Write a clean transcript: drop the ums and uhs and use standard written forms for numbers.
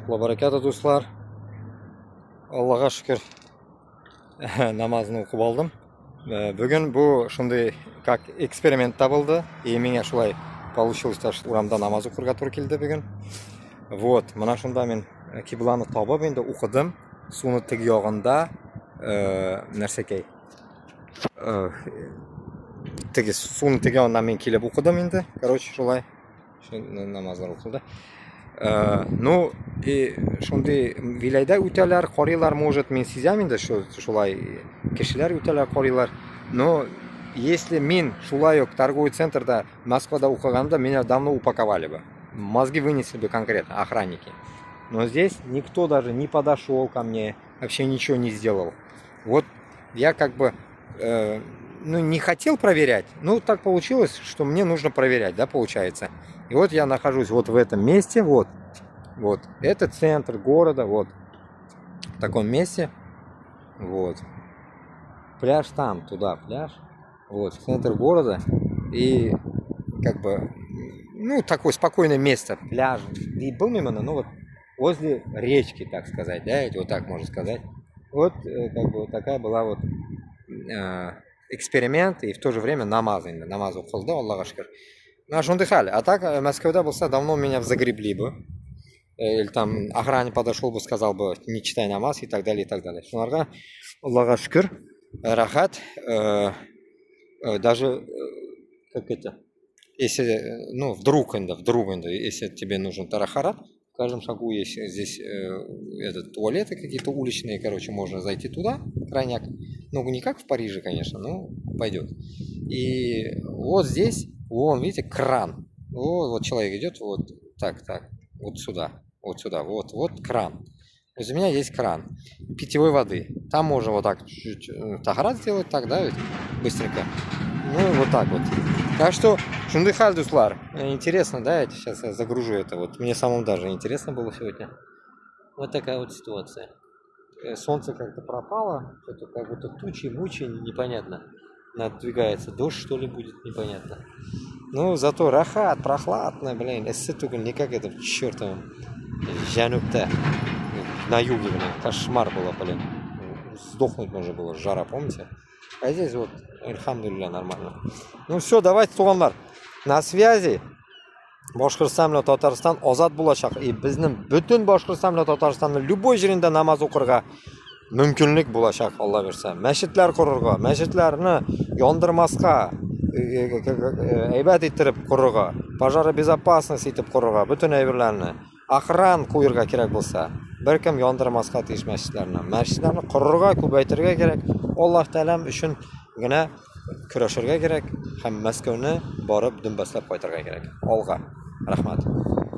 Alloh barakati do'stlar. Allohga shukr. Namozni o'qib oldim. Bugun bu shunday как eksperiment bo'ldi. Menga shulay получилось, что uramda namoz o'qirga to'g'ri keldi bugun. Вот, mana shunda men qiblani topib endi o'qidim. Suvni teg yog'inda narsakay. Tegi suvni teg yog'indan men kelib o'qidim endi. Короче, shulay namozlar o'qildi. Ну, и shunday vilayda o'talar, qorilar, может, men sezam endi shulay kishilar o'talar, qorilar. Но если men shulay торговый центрda Moskvada o'qiganimda меня давно упаковали бы. Мозги вынесли бы конкретно охранники. Но здесь никто даже не подошел ко мне, вообще ничего не сделал. Вот я как бы не хотел проверять, но так получилось, что мне нужно проверять, да, получается. И вот я нахожусь вот в этом месте, вот, это центр города, вот, в таком месте, вот, пляж там, туда пляж, вот, центр города, и как бы, ну, такое спокойное место, пляж, и был именно, ну, вот, возле речки, так сказать, да, вот так можно сказать, вот, как бы, такая была вот эксперимент, и в то же время намаз o'qildi, Allohga shukr. На shunday hal. А так, Москвада bo'lsa, давно меня загребли бы. Или там охранник подошел бы, сказал бы, не читай намаз, и так далее, и так далее. Шунарга, Аллахга шукр, рахат, даже, как это, если, ну, вдруг, если тебе нужен тарахарат, в каждом шагу есть здесь туалеты какие-то уличные, короче, можно зайти туда, крайняк. Ну, не как в Париже, конечно, но пойдет. И вот здесь, вон, видите, кран. Вот человек идет, вот так, вот сюда, вот кран. То есть у меня есть кран питьевой воды. Там можно вот так чуть-чуть тахарат сделать, так, да, ведь быстренько. Ну, вот так вот. Так что, шундай халь, дуслар. Интересно, да, сейчас я загружу это. Вот мне самому даже интересно было сегодня. Вот такая вот ситуация. Солнце как-то пропало, что-то как будто тучи-мучи, непонятно. Надвигается, дождь что ли будет, непонятно. Ну, зато рахат, прохладно, блин, если только не как это в чертовом Жанубта, на юге, блин, кошмар было, блин. Сдохнуть можно было, жара, помните? А здесь вот, альхамдулилля, нормально. Ну все, давайте, туганлар, на связи. Boshqirdiston bilan Tatariston ozod bo'lacak. Bizning butun Boshqirdiston bilan Tataristonning любой yerida namoz o'qirga mumkinlik bo'lacak, Alloh bersa. Masjidlar qururga, masjidlarni yondirmasqa, aybat ettirib qururga, pожаро безопасность etib qururga, butun ayyorlarni охран qo'yirga kerak bo'lsa, bir kim yondirmasqa tish masjidlarni qururga, ko'paytirga kerak. Alloh taolam uchungina kurashirga kerak, ham Moskvani borib dumbaslab qaytarga kerak. Olg'a. Rahmat.